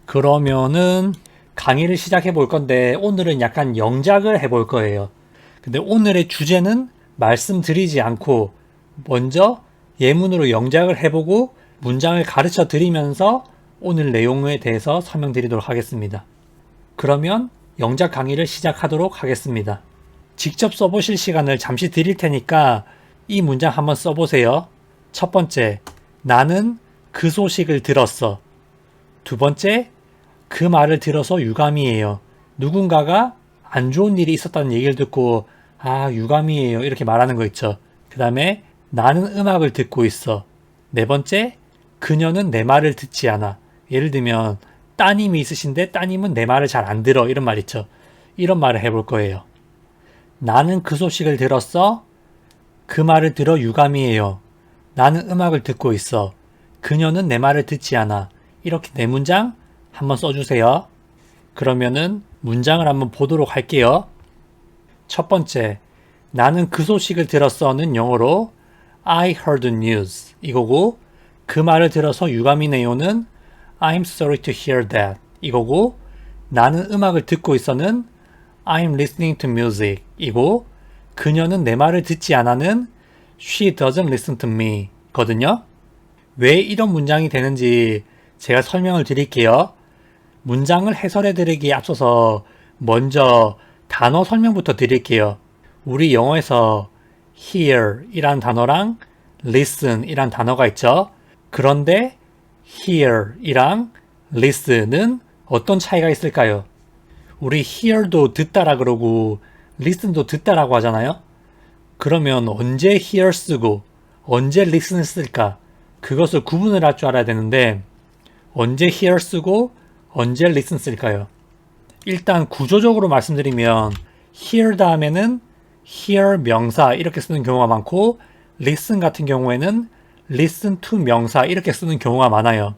그러면은 강의를 시작해 볼 건데 오늘은 약간 영작을 해볼 거예요. 근데 오늘의 주제는 말씀드리지 않고 먼저 예문으로 영작을 해보고 문장을 가르쳐 드리면서 오늘 내용에 대해서 설명드리도록 하겠습니다. 그러면 영작 강의를 시작하도록 하겠습니다. 직접 써보실 시간을 잠시 드릴 테니까 이 문장 한번 써보세요. 첫 번째, 나는 그 소식을 들었어. 두 번째, 그 말을 들어서 유감이에요. 누군가가 안 좋은 일이 있었다는 얘기를 듣고 유감이에요 이렇게 말하는 거 있죠. 그 다음에 나는 음악을 듣고 있어. 네 번째, 그녀는 내 말을 듣지 않아. 예를 들면 따님이 있으신데 따님은 내 말을 잘 안 들어 이런 말 있죠. 이런 말을 해볼 거예요. 나는 그 소식을 들었어. 그 말을 들어 유감이에요. 나는 음악을 듣고 있어. 그녀는 내 말을 듣지 않아. 이렇게 네 문장 한번 써주세요. 그러면은 문장을 한번 보도록 할게요. 첫 번째, 나는 그 소식을 들었어는 영어로 I heard the news 이거고, 그 말을 들어서 유감이네요는 I'm sorry to hear that 이거고, 나는 음악을 듣고 있어는 I'm listening to music 이고, 그녀는 내 말을 듣지 않아는 She doesn't listen to me 거든요. 왜 이런 문장이 되는지 제가 설명을 드릴게요. 문장을 해설해 드리기에 앞서서 먼저 단어 설명부터 드릴게요. 우리 영어에서 hear 이란 단어랑 listen 이란 단어가 있죠. 그런데 hear 이랑 listen은 어떤 차이가 있을까요? 우리 hear도 듣다라 그러고 listen도 듣다라고 하잖아요. 그러면 언제 hear 쓰고 언제 listen 쓸까? 그것을 구분을 할 줄 알아야 되는데 언제 hear 쓰고 언제 listen 쓸까요? 일단 구조적으로 말씀드리면 hear 다음에는 hear 명사 이렇게 쓰는 경우가 많고, listen 같은 경우에는 listen to 명사 이렇게 쓰는 경우가 많아요.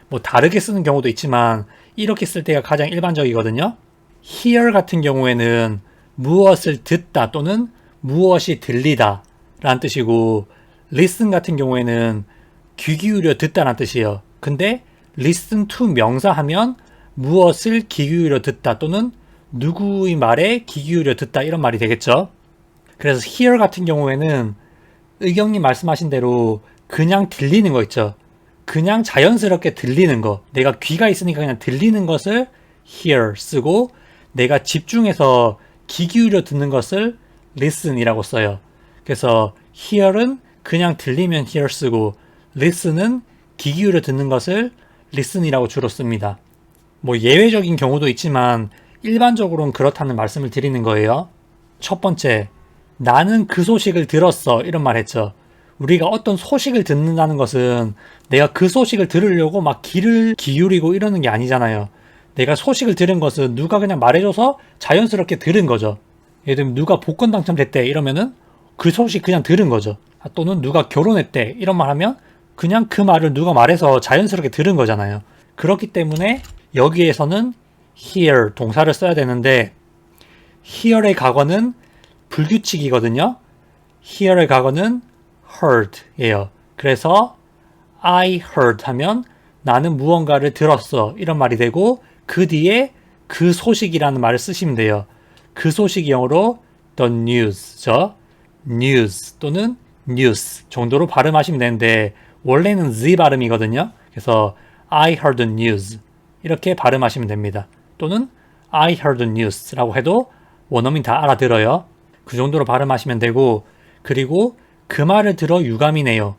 뭐 다르게 쓰는 경우도 있지만 이렇게 쓸 때가 가장 일반적이거든요. hear 같은 경우에는 무엇을 듣다 또는 무엇이 들리다 라는 뜻이고, listen 같은 경우에는 귀 기울여 듣다라는 뜻이에요. 근데 listen to 명사 하면 무엇을 귀 기울여 듣다 또는 누구의 말에 귀 기울여 듣다 이런 말이 되겠죠. 그래서 hear 같은 경우에는 의경님 말씀하신 대로 그냥 들리는 거 있죠. 그냥 자연스럽게 들리는 거, 내가 귀가 있으니까 그냥 들리는 것을 hear 쓰고, 내가 집중해서 귀 기울여 듣는 것을 listen 이라고 써요. 그래서 hear은 그냥 들리면 hear 쓰고, listen은 귀 기울여 듣는 것을 listen 이라고 주로 씁니다. 뭐 예외적인 경우도 있지만 일반적으로는 그렇다는 말씀을 드리는 거예요. 첫 번째, 나는 그 소식을 들었어 이런 말 했죠. 우리가 어떤 소식을 듣는다는 것은 내가 그 소식을 들으려고 막 귀를 기울이고 이러는 게 아니잖아요. 내가 소식을 들은 것은 누가 그냥 말해줘서 자연스럽게 들은 거죠. 예를 들면 누가 복권 당첨됐대 이러면은 그 소식 그냥 들은 거죠. 또는 누가 결혼했대 이런 말 하면 그냥 그 말을 누가 말해서 자연스럽게 들은 거잖아요. 그렇기 때문에 여기에서는 hear 동사를 써야 되는데, hear의 과거는 불규칙이거든요. hear의 과거는 heard 예요. 그래서 I heard 하면 나는 무언가를 들었어 이런 말이 되고, 그 뒤에 그 소식이라는 말을 쓰시면 돼요. 그 소식이 영어로 the news죠. news 또는 news 정도로 발음하시면 되는데 원래는 Z 발음이거든요. 그래서 I heard the news 이렇게 발음하시면 됩니다. 또는 I heard the news라고 해도 원어민 다 알아들어요. 그 정도로 발음하시면 되고, 그리고 그 말을 들어 유감이네요.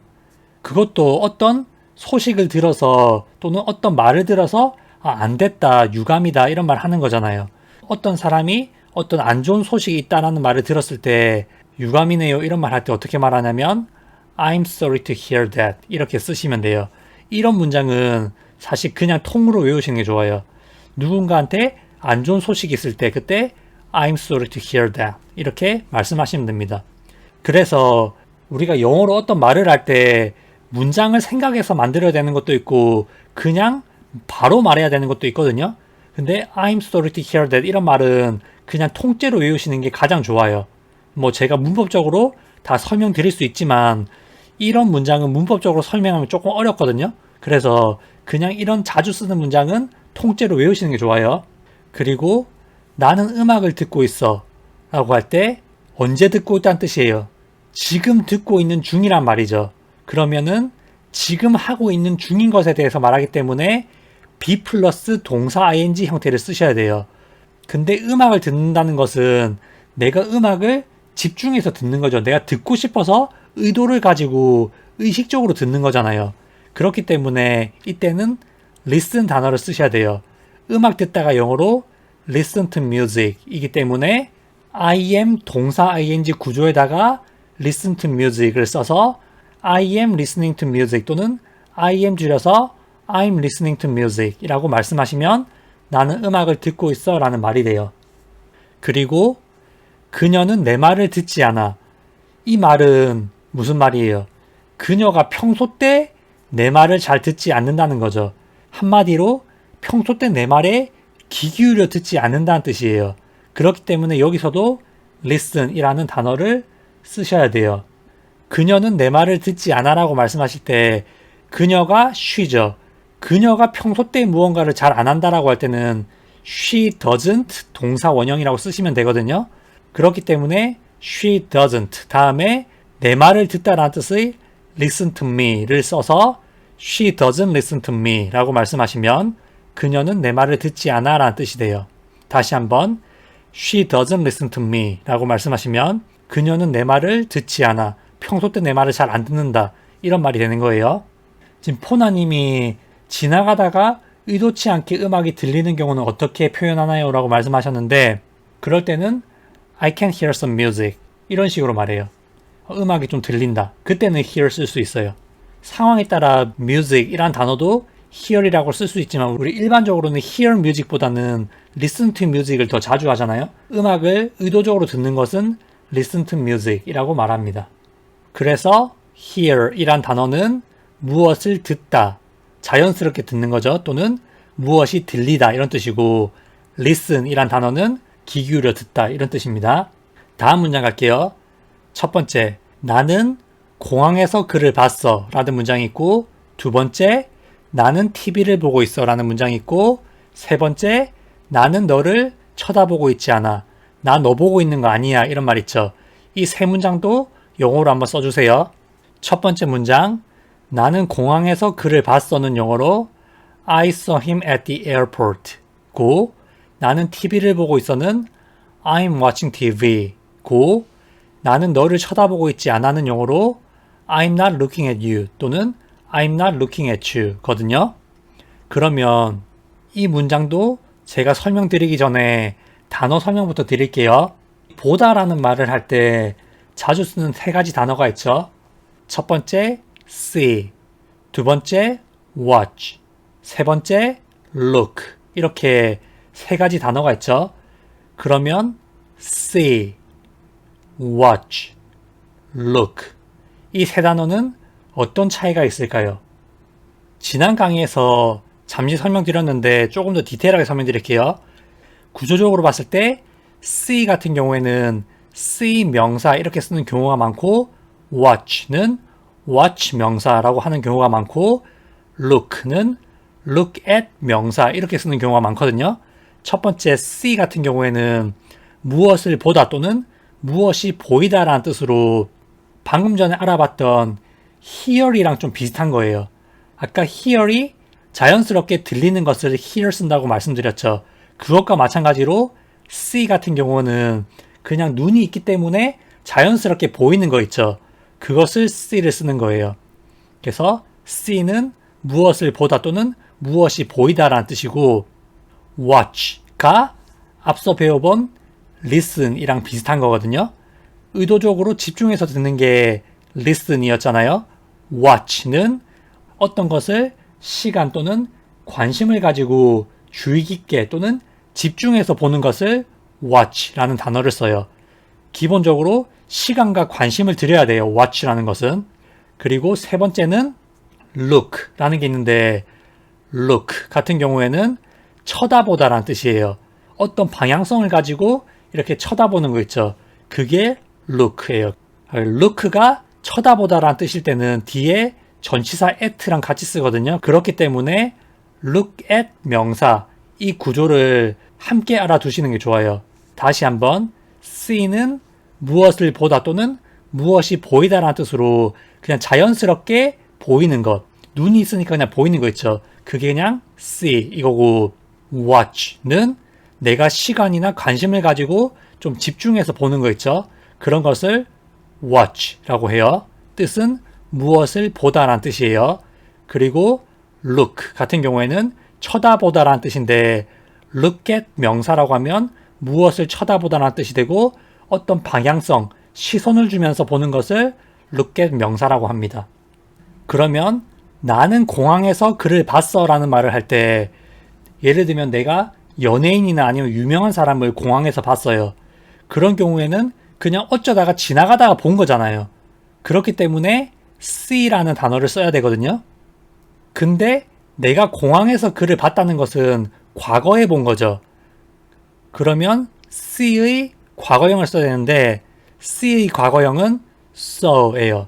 그것도 어떤 소식을 들어서 또는 어떤 말을 들어서 안 됐다, 유감이다 이런 말 하는 거잖아요. 어떤 사람이 어떤 안 좋은 소식이 있다라는 말을 들었을 때 유감이네요 이런 말 할 때 어떻게 말하냐면 I'm sorry to hear that 이렇게 쓰시면 돼요. 이런 문장은 사실 그냥 통으로 외우시는 게 좋아요. 누군가한테 안 좋은 소식이 있을 때 그때 I'm sorry to hear that 이렇게 말씀하시면 됩니다. 그래서 우리가 영어로 어떤 말을 할 때 문장을 생각해서 만들어야 되는 것도 있고 그냥 바로 말해야 되는 것도 있거든요. 근데 I'm sorry to hear that 이런 말은 그냥 통째로 외우시는 게 가장 좋아요. 뭐 제가 문법적으로 다 설명드릴 수 있지만 이런 문장은 문법적으로 설명하면 조금 어렵거든요. 그래서 그냥 이런 자주 쓰는 문장은 통째로 외우시는 게 좋아요. 그리고 나는 음악을 듣고 있어 라고 할 때 언제 듣고 있다는 뜻이에요. 지금 듣고 있는 중이란 말이죠. 그러면은 지금 하고 있는 중인 것에 대해서 말하기 때문에 be 플러스 동사 ing 형태를 쓰셔야 돼요. 근데 음악을 듣는다는 것은 내가 음악을 집중해서 듣는 거죠. 내가 듣고 싶어서 의도를 가지고 의식적으로 듣는 거잖아요. 그렇기 때문에 이때는 listen 단어를 쓰셔야 돼요. 음악 듣다가 영어로 listen to music 이기 때문에 I am 동사 ing 구조에다가 listen to music을 써서 I am listening to music 또는 I am 줄여서 I'm listening to music 이라고 말씀하시면 나는 음악을 듣고 있어 라는 말이 돼요. 그리고 그녀는 내 말을 듣지 않아. 이 말은 무슨 말이에요? 그녀가 평소 때 내 말을 잘 듣지 않는다는 거죠. 한마디로 평소 때 내 말에 귀 기울여 듣지 않는다는 뜻이에요. 그렇기 때문에 여기서도 listen 이라는 단어를 쓰셔야 돼요. 그녀는 내 말을 듣지 않아 라고 말씀하실 때 그녀가 she죠. 그녀가 평소 때 무언가를 잘 안 한다라고 할 때는 she doesn't 동사 원형이라고 쓰시면 되거든요. 그렇기 때문에 she doesn't 다음에 내 말을 듣다라는 뜻의 listen to me를 써서 she doesn't listen to me 라고 말씀하시면 그녀는 내 말을 듣지 않아 라는 뜻이 돼요. 다시 한번 she doesn't listen to me 라고 말씀하시면 그녀는 내 말을 듣지 않아. 평소 때 내 말을 잘 안 듣는다. 이런 말이 되는 거예요. 지금 포나님이 지나가다가 의도치 않게 음악이 들리는 경우는 어떻게 표현하나요? 라고 말씀하셨는데 그럴 때는 I can hear some music 이런 식으로 말해요. 음악이 좀 들린다. 그때는 hear 쓸 수 있어요. 상황에 따라 music 이란 단어도 hear이라고 쓸 수 있지만 우리 일반적으로는 hear music보다는 listen to music을 더 자주 하잖아요. 음악을 의도적으로 듣는 것은 listen to music 이라고 말합니다. 그래서 hear 이란 단어는 무엇을 듣다, 자연스럽게 듣는 거죠. 또는 무엇이 들리다 이런 뜻이고 listen 이란 단어는 귀 기울여 듣다 이런 뜻입니다. 다음 문장 갈게요. 첫 번째, 나는 공항에서 그를 봤어 라는 문장이 있고 두 번째, 나는 TV를 보고 있어 라는 문장이 있고 세 번째, 나는 너를 쳐다보고 있지 않아. 나 너 보고 있는 거 아니야 이런 말 있죠. 이 세 문장도 영어로 한번 써주세요. 첫 번째 문장, 나는 공항에서 그를 봤어는 영어로 I saw him at the airport 고 나는 TV를 보고 있어는 I'm watching TV 고 나는 너를 쳐다보고 있지 않아는 영어로 I'm not looking at you 또는 I'm not looking at you 거든요. 그러면 이 문장도 제가 설명드리기 전에 단어 설명부터 드릴게요. 보다라는 말을 할 때 자주 쓰는 세 가지 단어가 있죠. 첫 번째 see, 두 번째 watch, 세 번째 look 이렇게 세 가지 단어가 있죠. 그러면 see, watch, look 이 세 단어는 어떤 차이가 있을까요? 지난 강의에서 잠시 설명드렸는데 조금 더 디테일하게 설명드릴게요. 구조적으로 봤을 때 see 같은 경우에는 see 명사 이렇게 쓰는 경우가 많고 watch는 watch 명사라고 하는 경우가 많고 look는 look at 명사 이렇게 쓰는 경우가 많거든요. 첫 번째 see 같은 경우에는 무엇을 보다 또는 무엇이 보이다라는 뜻으로 방금 전에 알아봤던 hear이랑 좀 비슷한 거예요. 아까 hear이 자연스럽게 들리는 것을 hear 쓴다고 말씀드렸죠. 그것과 마찬가지로 see 같은 경우는 그냥 눈이 있기 때문에 자연스럽게 보이는 거 있죠. 그것을 see를 쓰는 거예요. 그래서 see는 무엇을 보다 또는 무엇이 보이다라는 뜻이고 watch가 앞서 배워본 listen이랑 비슷한 거거든요. 의도적으로 집중해서 듣는 게 listen이었잖아요. watch는 어떤 것을 시간 또는 관심을 가지고 주의 깊게 또는 집중해서 보는 것을 watch라는 단어를 써요. 기본적으로 시간과 관심을 들여야 돼요. watch라는 것은. 그리고 세 번째는 look라는 게 있는데 look 같은 경우에는 쳐다보다라는 뜻이에요. 어떤 방향성을 가지고 이렇게 쳐다보는 거 있죠. 그게 look예요. look가 쳐다보다라는 뜻일 때는 뒤에 전치사 at랑 같이 쓰거든요. 그렇기 때문에 look at 명사 이 구조를 함께 알아두시는 게 좋아요. 다시 한번 see는 무엇을 보다 또는 무엇이 보이다라는 뜻으로 그냥 자연스럽게 보이는 것. 눈이 있으니까 그냥 보이는 거 있죠. 그게 그냥 see 이거고 watch는 내가 시간이나 관심을 가지고 좀 집중해서 보는 거 있죠. 그런 것을 watch라고 해요. 뜻은 무엇을 보다라는 뜻이에요. 그리고 look 같은 경우에는 쳐다보다라는 뜻인데 look at 명사라고 하면 무엇을 쳐다보다라는 뜻이 되고 어떤 방향성, 시선을 주면서 보는 것을 look at 명사라고 합니다. 그러면 나는 공항에서 그를 봤어 라는 말을 할 때 예를 들면 내가 연예인이나 아니면 유명한 사람을 공항에서 봤어요. 그런 경우에는 그냥 어쩌다가 지나가다가 본 거잖아요. 그렇기 때문에 see라는 단어를 써야 되거든요. 근데 내가 공항에서 그를 봤다는 것은 과거에 본 거죠. 그러면 see의 과거형을 써야 되는데 see의 과거형은 saw예요.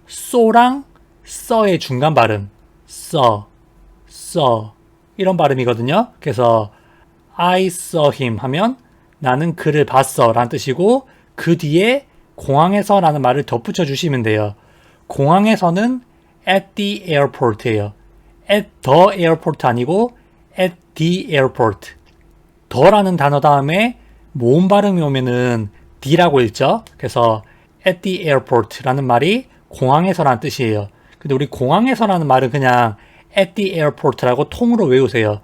saw랑 saw의 중간 발음 saw 이런 발음이거든요. 그래서 I saw him 하면 나는 그를 봤어 라는 뜻이고 그 뒤에 공항에서 라는 말을 덧붙여 주시면 돼요. 공항에서는 at the airport예요. at the airport 아니고 at the airport. 더라는 단어 다음에 모음 발음이 오면은 D라고 읽죠. 그래서 at the airport라는 말이 공항에서라는 뜻이에요. 근데 우리 공항에서라는 말은 그냥 at the airport라고 통으로 외우세요.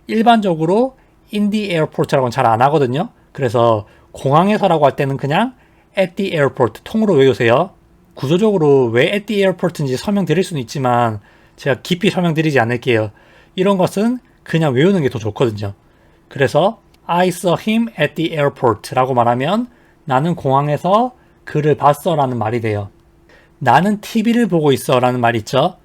일반적으로 in the airport라고는 잘 안 하거든요. 그래서 공항에서라고 할 때는 그냥 at the airport 통으로 외우세요. 구조적으로 왜 at the airport인지 설명드릴 수는 있지만 제가 깊이 설명드리지 않을게요. 이런 것은 그냥 외우는 게 더 좋거든요. 그래서 I saw him at the airport 라고 말하면 나는 공항에서 그를 봤어 라는 말이 돼요. 나는 TV를 보고 있어 라는 말 있죠.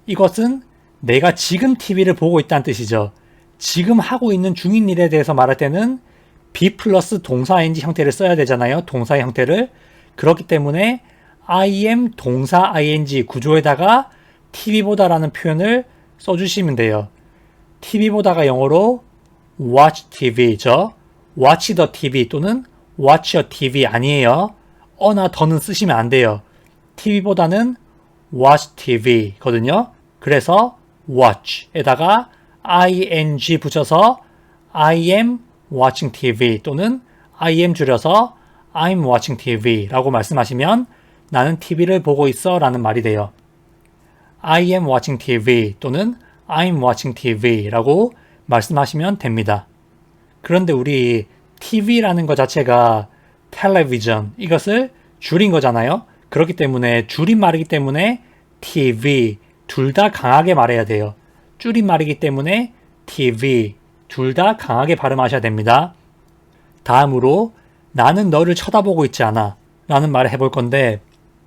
이것은 내가 지금 TV를 보고 있다는 뜻이죠. 지금 하고 있는 중인 일에 대해서 말할 때는 be 플러스 동사 ing 형태를 써야 되잖아요. 동사의 형태를. 그렇기 때문에 I am 동사 ing 구조에다가 TV보다라는 표현을 써주시면 돼요. TV보다가 영어로 watch TV죠. watch the TV 또는 watch a TV 아니에요. 어나 더는 쓰시면 안 돼요. TV보다는 watch TV거든요. 그래서 watch에다가 ing 붙여서 I am watching TV 또는 I am 줄여서 I'm watching TV 라고 말씀하시면 나는 TV를 보고 있어 라는 말이 돼요. I am watching TV 또는 I'm watching TV 라고 말씀하시면 됩니다. 그런데 우리 TV라는 것 자체가 television 이것을 줄인 거잖아요. 그렇기 때문에 줄임말이기 때문에 TV 둘 다 강하게 말해야 돼요. 줄임말이기 때문에 TV 둘 다 강하게 발음하셔야 됩니다. 다음으로 나는 너를 쳐다보고 있지 않아 라는 말을 해볼 건데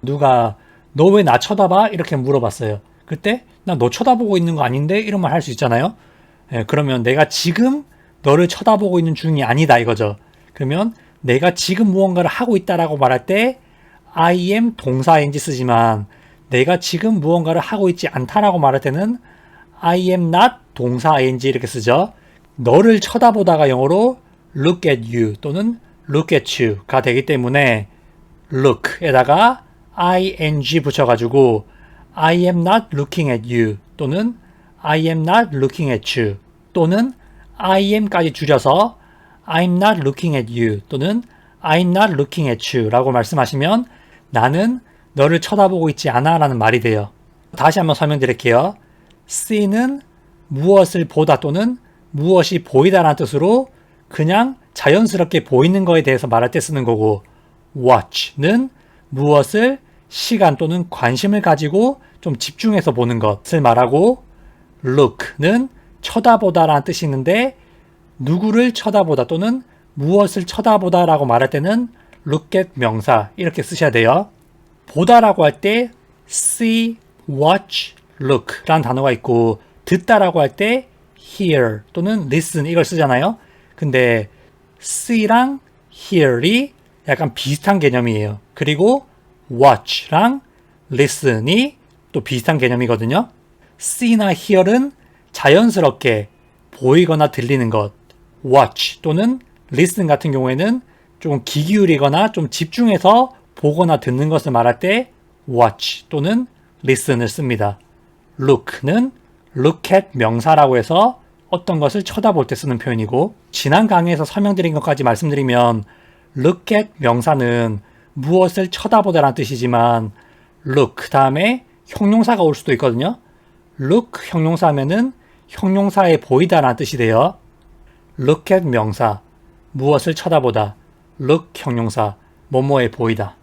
누가 너 왜 나 쳐다봐? 이렇게 물어봤어요. 그때 나 너 쳐다보고 있는 거 아닌데? 이런 말 할 수 있잖아요. 그러면 내가 지금 너를 쳐다보고 있는 중이 아니다 이거죠. 그러면 내가 지금 무언가를 하고 있다라고 말할 때 I am 동사인지 쓰지만 내가 지금 무언가를 하고 있지 않다라고 말할 때는 I am not 동사 ing 이렇게 쓰죠. 너를 쳐다보다가 영어로 look at you 또는 look at you가 되기 때문에 look에다가 ing 붙여가지고 I am not looking at you 또는 I am not looking at you 또는 I am까지 줄여서 I'm not looking at you 또는 I'm not looking at you 라고 말씀하시면 나는 너를 쳐다보고 있지 않아 라는 말이 돼요. 다시 한번 설명드릴게요. see는 무엇을 보다 또는 무엇이 보이다 라는 뜻으로 그냥 자연스럽게 보이는 거에 대해서 말할 때 쓰는 거고 watch는 무엇을 시간 또는 관심을 가지고 좀 집중해서 보는 것을 말하고 look는 쳐다보다 라는 뜻이 있는데 누구를 쳐다보다 또는 무엇을 쳐다보다 라고 말할 때는 look at 명사 이렇게 쓰셔야 돼요. 보다라고 할 때 see, watch, look 라는 단어가 있고 듣다라고 할 때 hear 또는 listen 이걸 쓰잖아요. 근데 see랑 hear이 약간 비슷한 개념이에요. 그리고 watch랑 listen이 또 비슷한 개념이거든요. see나 hear은 자연스럽게 보이거나 들리는 것, watch 또는 listen 같은 경우에는 좀 귀 기울이거나 좀 집중해서 보거나 듣는 것을 말할 때 watch 또는 listen을 씁니다. look는 look at 명사라고 해서 어떤 것을 쳐다볼 때 쓰는 표현이고, 지난 강의에서 설명드린 것까지 말씀드리면 look at 명사는 무엇을 쳐다보다라는 뜻이지만 look 다음에 형용사가 올 수도 있거든요. look 형용사 하면은 형용사에 보이다라는 뜻이 돼요. look at 명사, 무엇을 쳐다보다. look 형용사, 뭐뭐에 보이다.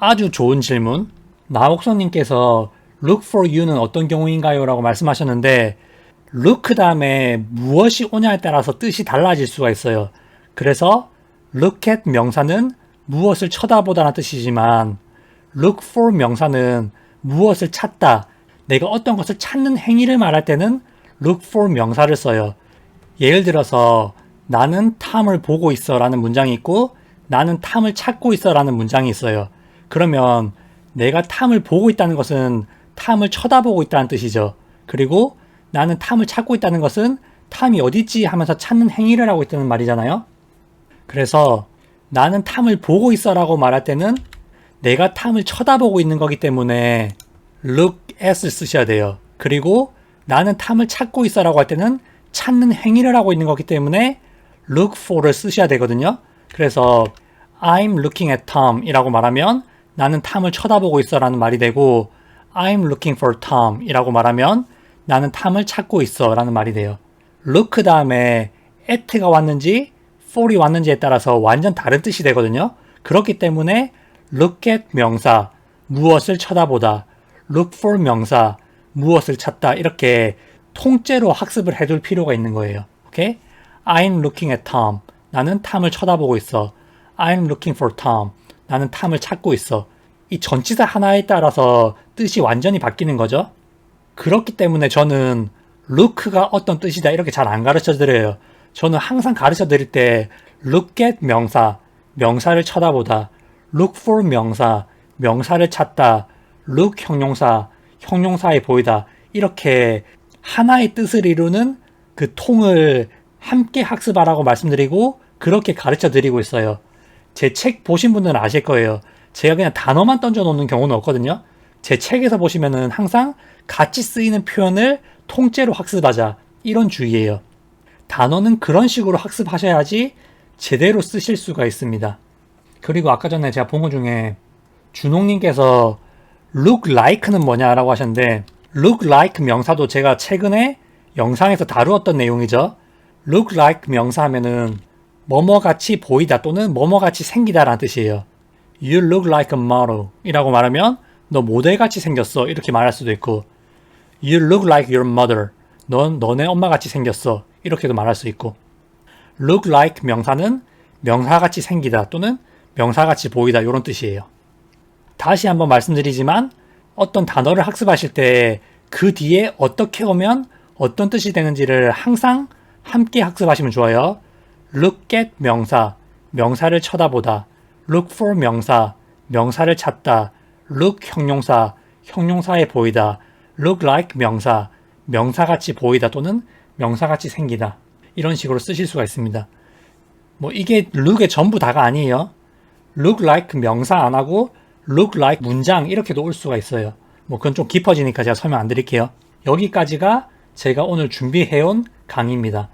아주 좋은 질문. 나옥선님께서 look for you는 어떤 경우인가요? 라고 말씀하셨는데 look 다음에 무엇이 오냐에 따라서 뜻이 달라질 수가 있어요. 그래서 look at 명사는 무엇을 쳐다보다라는 뜻이지만 look for 명사는 무엇을 찾다, 내가 어떤 것을 찾는 행위를 말할 때는 look for 명사를 써요. 예를 들어서 나는 탐을 보고 있어 라는 문장이 있고 나는 탐을 찾고 있어 라는 문장이 있어요. 그러면 내가 탐을 보고 있다는 것은 탐을 쳐다보고 있다는 뜻이죠. 그리고 나는 탐을 찾고 있다는 것은 탐이 어디 있지 하면서 찾는 행위를 하고 있다는 말이잖아요. 그래서 나는 탐을 보고 있어 라고 말할 때는 내가 탐을 쳐다보고 있는 거기 때문에 look at을 쓰셔야 돼요. 그리고 나는 탐을 찾고 있어 라고 할 때는 찾는 행위를 하고 있는 거기 때문에 look for를 쓰셔야 되거든요. 그래서 I'm looking at Tom 이라고 말하면 나는 탐을 쳐다보고 있어 라는 말이 되고 I'm looking for Tom 이라고 말하면 나는 탐을 찾고 있어 라는 말이 돼요. look 다음에 at가 왔는지 for이 왔는지에 따라서 완전 다른 뜻이 되거든요. 그렇기 때문에 look at 명사, 무엇을 쳐다보다, look for 명사, 무엇을 찾다, 이렇게 통째로 학습을 해둘 필요가 있는 거예요. 오케이? I'm looking at Tom. 나는 탐을 쳐다보고 있어. I'm looking for Tom. 나는 탐을 찾고 있어. 이 전치사 하나에 따라서 뜻이 완전히 바뀌는 거죠. 그렇기 때문에 저는 look가 어떤 뜻이다 이렇게 잘 안 가르쳐 드려요. 저는 항상 가르쳐 드릴 때 look at 명사, 명사를 쳐다보다, look for 명사, 명사를 찾다, look 형용사, 형용사에 보이다, 이렇게 하나의 뜻을 이루는 그 통을 함께 학습하라고 말씀드리고 그렇게 가르쳐 드리고 있어요. 제 책 보신 분들은 아실 거예요. 제가 그냥 단어만 던져 놓는 경우는 없거든요. 제 책에서 보시면은 항상 같이 쓰이는 표현을 통째로 학습하자, 이런 주의예요. 단어는 그런 식으로 학습하셔야지 제대로 쓰실 수가 있습니다. 그리고 아까 전에 제가 본 것 중에 준홍님께서 look like는 뭐냐라고 하셨는데 look like 명사도 제가 최근에 영상에서 다루었던 내용이죠. look like 명사 하면은 뭐뭐같이 보이다 또는 뭐뭐같이 생기다 라는 뜻이에요. You look like a model 이라고 말하면 너 모델같이 생겼어 이렇게 말할 수도 있고 You look like your mother. 넌 너네 엄마같이 생겼어 이렇게도 말할 수 있고 look like 명사는 명사같이 생기다 또는 명사같이 보이다 이런 뜻이에요. 다시 한번 말씀드리지만 어떤 단어를 학습하실 때 그 뒤에 어떻게 오면 어떤 뜻이 되는지를 항상 함께 학습하시면 좋아요. look at 명사, 명사를 쳐다보다, look for 명사, 명사를 찾다, look 형용사, 형용사에 보이다, look like 명사, 명사같이 보이다 또는 명사같이 생기다, 이런 식으로 쓰실 수가 있습니다. 뭐 이게 look의 전부 다가 아니에요. look like 명사 안 하고 look like 문장 이렇게도 올 수가 있어요. 뭐 그건 좀 깊어지니까 제가 설명 안 드릴게요. 여기까지가 제가 오늘 준비해온 강의입니다.